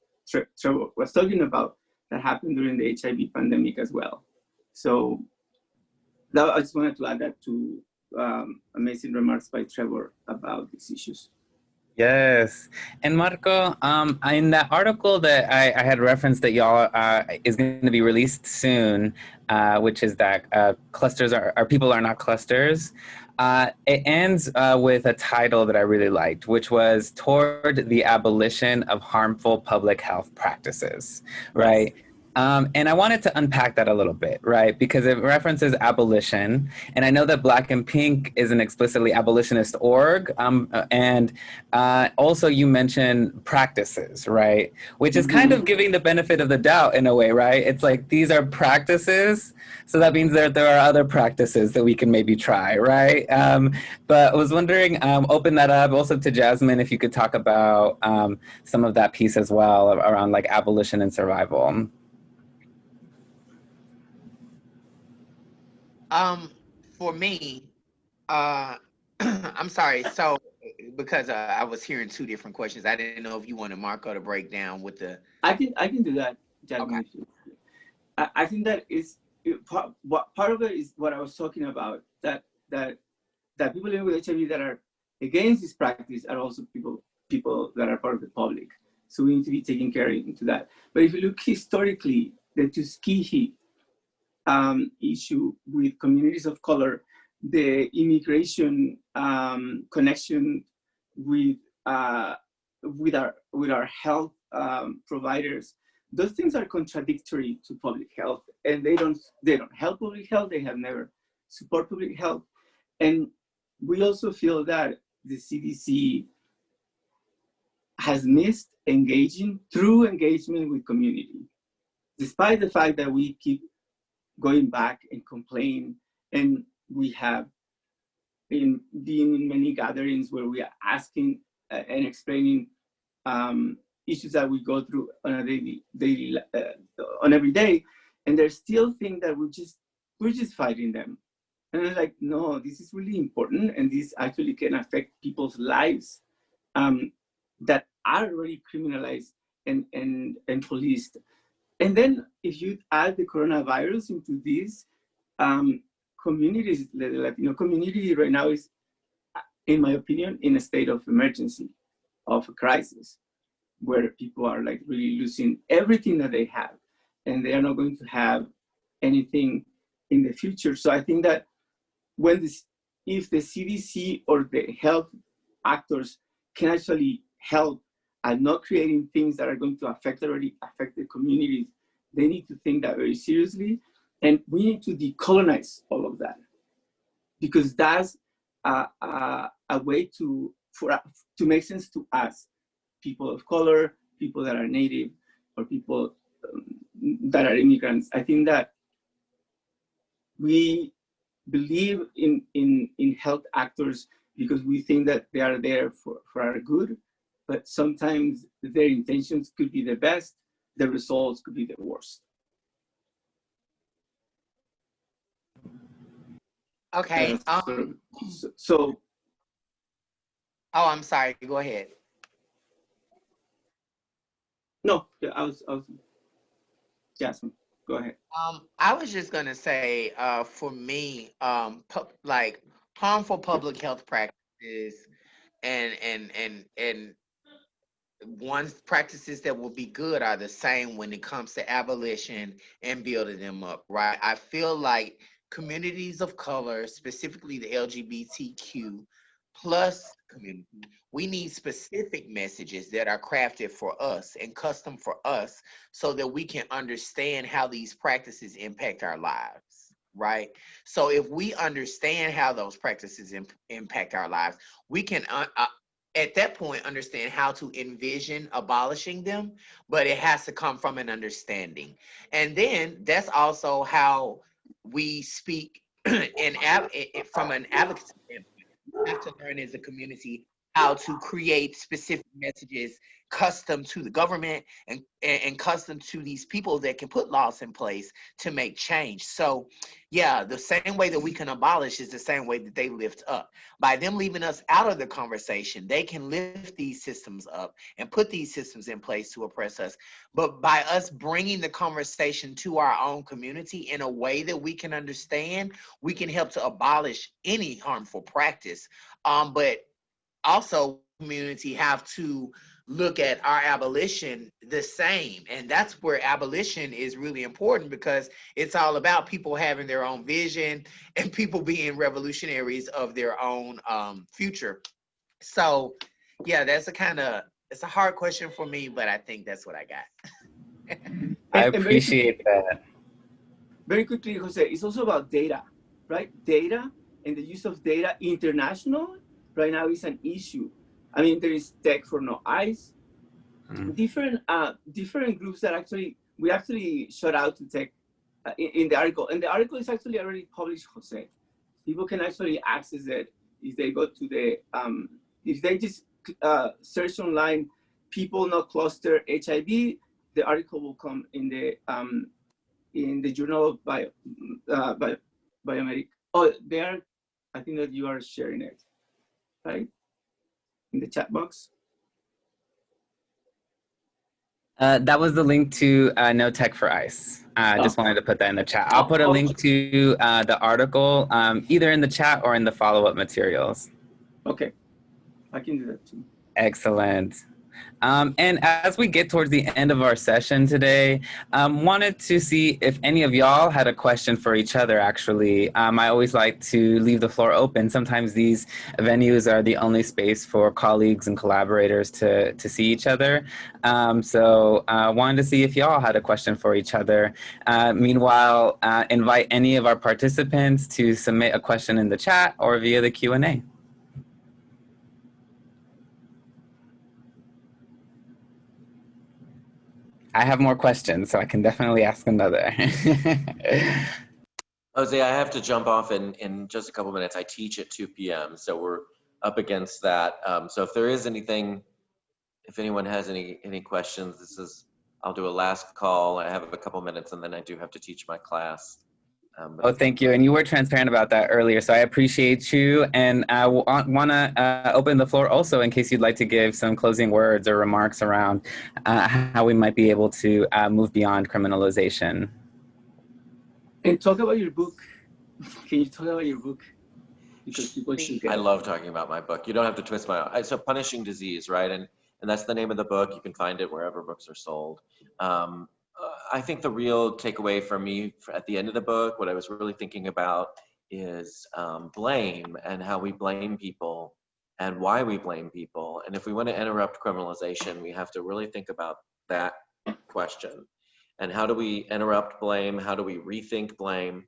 F: Trevor was talking about that happened during the HIV pandemic as well. So I just wanted to add that to amazing remarks by Trevor about these issues.
A: Yes. And Marco, in that article that I had referenced that y'all is going to be released soon, which is that clusters are people are not clusters. It ends with a title that I really liked, which was Toward the Abolition of Harmful Public Health Practices, right? And I wanted to unpack that a little bit, right? Because it references abolition. And I know that Black and Pink is an explicitly abolitionist org. And also you mentioned practices, right? Which is kind of giving the benefit of the doubt in a way, right? It's like, these are practices. So that means that there are other practices that we can maybe try, right? But I was wondering, open that up also to Jasmine, if you could talk about some of that piece as well around like abolition and survival.
E: For me, I'm sorry. So, because I was hearing two different questions, I didn't know if you wanted Marco to break down with the.
F: I can do that, Jasmine.
E: Okay.
F: I think that is part of it is what I was talking about that people living with HIV that are against this practice are also people that are part of the public. So we need to be taking care into that. But if you look historically, the Tuskegee issue with communities of color, the immigration connection with our health providers, those things are contradictory to public health, and they don't help public health. They have never support public health, and we also feel that the CDC has missed true engagement with community, despite the fact that we keep going back and complain, and we have been in many gatherings where we are asking and explaining issues that we go through on a on every day, and there's still things that we're just fighting them. And I'm like, no, this is really important, and this actually can affect people's lives that are already criminalized and policed. And then if you add the coronavirus into these communities, the Latino community right now is, in my opinion, in a state of emergency, of a crisis, where people are like really losing everything that they have, and they are not going to have anything in the future. So I think that if the CDC or the health actors can actually help at not creating things that are going to already affect the communities, they need to think that very seriously. And we need to decolonize all of that, because that's a way to make sense to us, people of color, people that are Native, or people that are immigrants. I think that we believe in health actors because we think that they are there for our good, but sometimes their intentions could be the best, the results could be the worst.
E: Okay.
F: So
E: Oh, I'm sorry. Go ahead.
F: no, I was Jasmine, go ahead.
E: I was just gonna say, for me, like harmful public health practices and practices that will be good are the same when it comes to abolition and building them up, right? I feel like communities of color, specifically the LGBTQ plus community, we need specific messages that are crafted for us and custom for us so that we can understand how these practices impact our lives, right? So if we understand how those practices impact our lives, we can at that point understand how to envision abolishing them, but it has to come from an understanding. And then that's also how we speak from an advocacy standpoint. We have to learn as a community how to create specific messages custom to the government and custom to these people that can put laws in place to make change. So yeah, the same way that we can abolish is the same way that they lift up. By them leaving us out of the conversation, they can lift these systems up and put these systems in place to oppress us. But by us bringing the conversation to our own community in a way that we can understand, we can help to abolish any harmful practice. But also, community have to look at our abolition the same. And that's where abolition is really important, because it's all about people having their own vision and people being revolutionaries of their own future. So yeah, it's a hard question for me, but I think that's what I got.
A: I appreciate that.
F: Very quickly, Jose, it's also about data, right? Data and the use of data international right now is an issue. I mean, there is Tech for No Eyes, different groups that we actually shout out to Tech in the article. And the article is actually already published, Jose. People can actually access it if they go to the, if they just search online, people not cluster HIV, the article will come in the Journal of Biomedic. Oh, I think that you are sharing it, right? In the chat box.
A: That was the link to No Tech for ICE. Just wanted to put that in the chat. I'll put a link to the article either in the chat or in the follow-up materials.
F: Okay, I can do that too.
A: Excellent. And as we get towards the end of our session today, wanted to see if any of y'all had a question for each other, actually. I always like to leave the floor open. Sometimes these venues are the only space for colleagues and collaborators to see each other. So wanted to see if y'all had a question for each other. Meanwhile, invite any of our participants to submit a question in the chat or via the Q&A. I have more questions, so I can definitely ask another.
D: Jose, I have to jump off in just a couple minutes. I teach at 2 p.m., so we're up against that. So if there is anything, if anyone has any questions, I'll do a last call. I have a couple minutes, and then I do have to teach my class.
A: Oh, thank you. And you were transparent about that earlier, so I appreciate you. And I want to open the floor also in case you'd like to give some closing words or remarks around how we might be able to move beyond criminalization.
F: And talk about your book. Can you talk about your book? Because people should get
D: I love talking about my book. You don't have to twist my arm. So Punishing Disease, right? And that's the name of the book. You can find it wherever books are sold. I think the real takeaway for me at the end of the book, what I was really thinking about is blame and how we blame people and why we blame people. And if we want to interrupt criminalization, we have to really think about that question. And how do we interrupt blame? How do we rethink blame?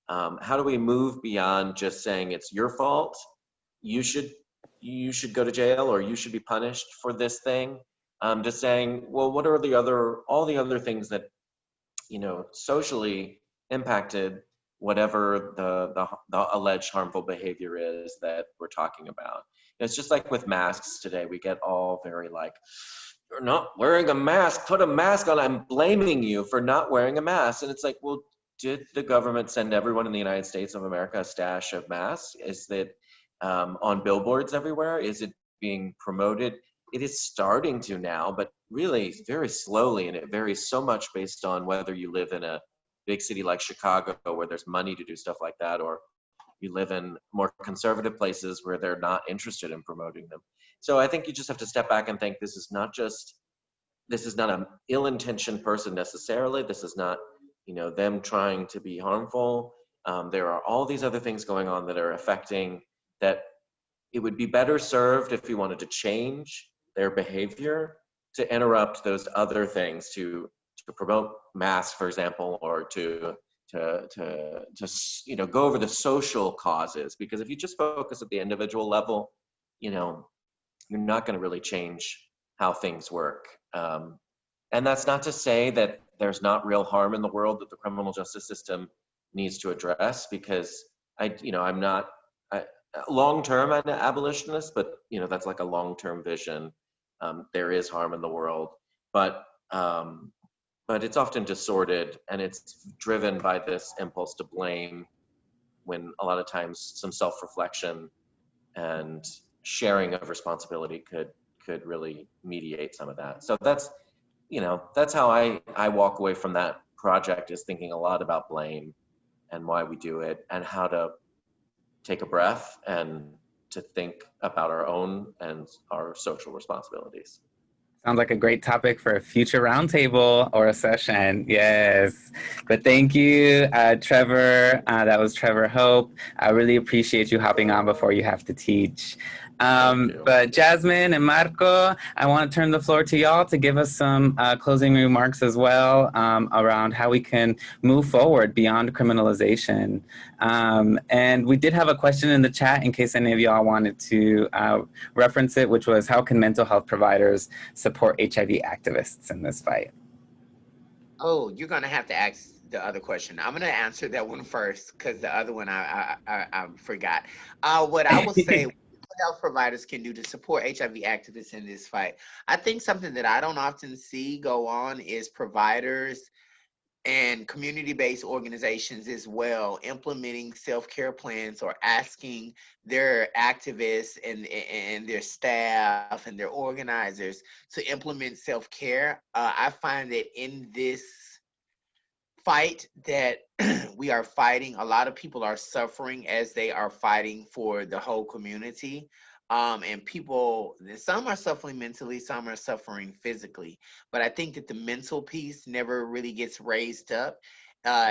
D: How do we move beyond just saying it's your fault? You should go to jail, or you should be punished for this thing. Just saying, well, what are all the other things that, you know, socially impacted whatever the alleged harmful behavior is that we're talking about. It's just like with masks today. We get all very like, you're not wearing a mask, put a mask on. I'm blaming you for not wearing a mask. And it's like, well, did the government send everyone in the United States of America a stash of masks? Is that on billboards everywhere? Is it being promoted? It is starting to now, but really very slowly, and it varies so much based on whether you live in a big city like Chicago where there's money to do stuff like that, or you live in more conservative places where they're not interested in promoting them. So I think you just have to step back and think this is not an ill-intentioned person necessarily. This is not, you know, them trying to be harmful. There are all these other things going on that are affecting that. It would be better served if you wanted to change their behavior to interrupt those other things, to promote masks, for example, or to you know, go over the social causes. Because if you just focus at the individual level, you know, you're not going to really change how things work. And that's not to say that there's not real harm in the world that the criminal justice system needs to address, because I'm not long-term an abolitionist, but you know, that's like a long-term vision. There is harm in the world, but it's often distorted, and it's driven by this impulse to blame, when a lot of times some self-reflection and sharing of responsibility could really mediate some of that. So that's, you know, that's how I walk away from that project, is thinking a lot about blame and why we do it, and how to take a breath and to think about our own and our social responsibilities.
A: Sounds like a great topic for a future roundtable or a session. Yes. But thank you, Trevor. That was Trevor Hoppe. I really appreciate you hopping on before you have to teach. But Jasmine and Marco, I want to turn the floor to y'all to give us some closing remarks as well around how we can move forward beyond criminalization. And we did have a question in the chat in case any of y'all wanted to reference it, which was, how can mental health providers support HIV activists in this fight?
E: Oh, you're gonna have to ask the other question. I'm gonna answer that one first, because the other one I forgot. What I will say, what health providers can do to support HIV activists in this fight. I think something that I don't often see go on is providers and community-based organizations as well, implementing self-care plans or asking their activists and their staff and their organizers to implement self-care. I find that in this fight that we are fighting, a lot of people are suffering as they are fighting for the whole community. And people, some are suffering mentally, some are suffering physically. But I think that the mental piece never really gets raised up.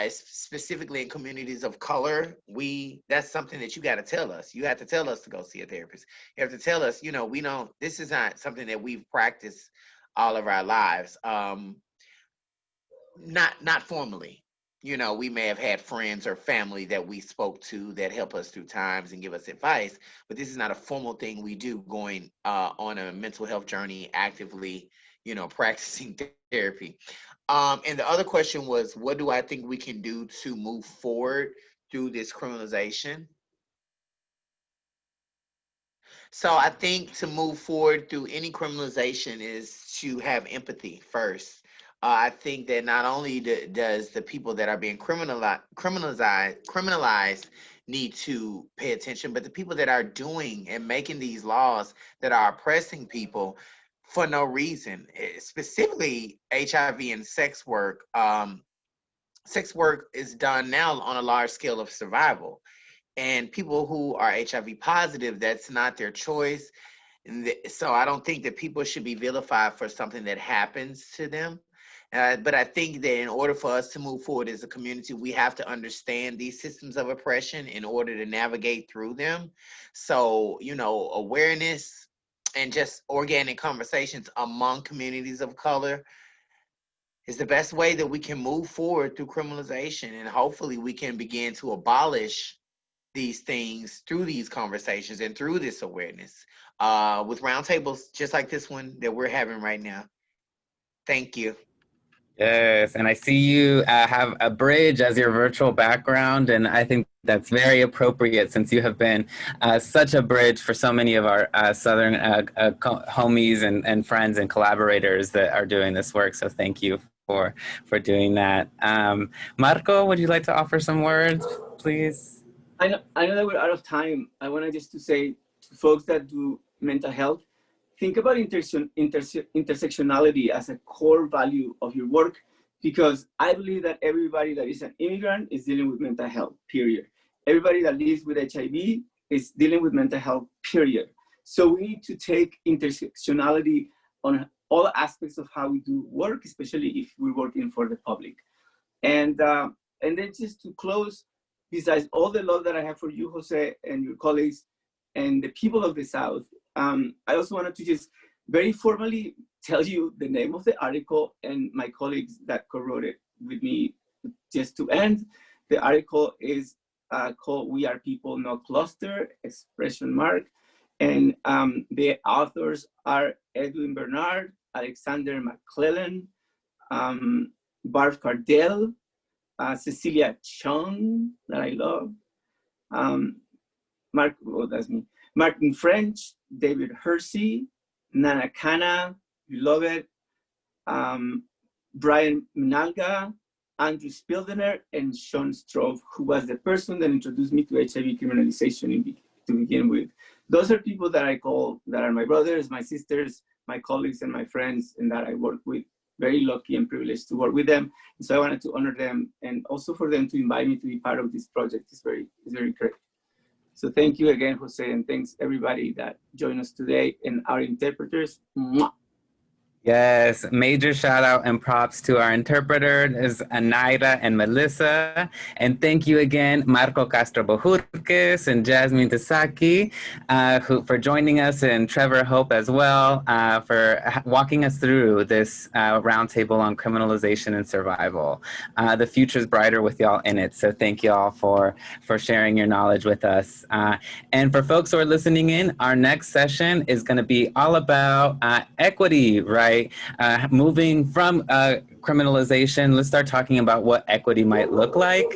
E: Specifically in communities of color, that's something that you got to tell us. You have to tell us to go see a therapist. You have to tell us, you know, this is not something that we've practiced all of our lives. Not formally. You know, we may have had friends or family that we spoke to that help us through times and give us advice, but this is not a formal thing we do, going on a mental health journey actively, you know, practicing therapy. And the other question was, what do I think we can do to move forward through this criminalization? So I think to move forward through any criminalization is to have empathy first. I think that not only does the people that are being criminalized need to pay attention, but the people that are doing and making these laws that are oppressing people for no reason, specifically HIV and sex work. Sex work is done now on a large scale of survival. And people who are HIV positive, that's not their choice. And so I don't think that people should be vilified for something that happens to them. But I think that in order for us to move forward as a community, we have to understand these systems of oppression in order to navigate through them. So, you know, awareness and just organic conversations among communities of color is the best way that we can move forward through criminalization. And hopefully we can begin to abolish these things through these conversations and through this awareness with roundtables just like this one that we're having right now. Thank you.
A: Yes, and I see you have a bridge as your virtual background, and I think that's very appropriate since you have been such a bridge for so many of our Southern homies and friends and collaborators that are doing this work. So thank you for doing that. Marco, would you like to offer some words, please?
F: I know that we're out of time. I want just to say to folks that do mental health, think about intersectionality as a core value of your work, because I believe that everybody that is an immigrant is dealing with mental health, period. Everybody that lives with HIV is dealing with mental health, period. So we need to take intersectionality on all aspects of how we do work, especially if we're working for the public. And then just to close, besides all the love that I have for you, Jose, and your colleagues, and the people of the South, I also wanted to just very formally tell you the name of the article and my colleagues that co-wrote it with me. Just to end, the article is called "We Are People, No Cluster!" And the authors are Edwin Bernard, Alexander McClellan, Barb Cardell, Cecilia Chung, that I love, that's me, Martin French, David Hersey, Nana Khanna, beloved, Brian Minalga, Andrew Spildener, and Shawn Strove, who was the person that introduced me to HIV criminalization to begin with. Those are people that I call, that are my brothers, my sisters, my colleagues, and my friends, and that I work with. Very lucky and privileged to work with them. And so I wanted to honor them, and also for them to invite me to be part of this project is very great. So thank you again, Jose, and thanks everybody that joined us today, and our interpreters. Mwah.
A: Yes, major shout out and props to our interpreters, Anaira and Melissa. And thank you again, Marco Castro-Bojorquez and Jasmine Tasaki, for joining us, and Trevor Hoppe as well, for walking us through this roundtable on criminalization and survival. The future's brighter with y'all in it. So thank y'all for sharing your knowledge with us. And for folks who are listening in, our next session is going to be all about equity, right? Moving from criminalization, let's start talking about what equity might look like.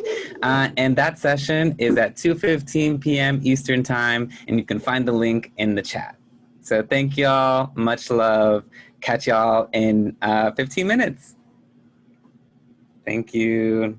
A: And that session is at 2:15 p.m. Eastern Time, and you can find the link in the chat. So thank y'all, much love. Catch y'all in 15 minutes. Thank Thank you.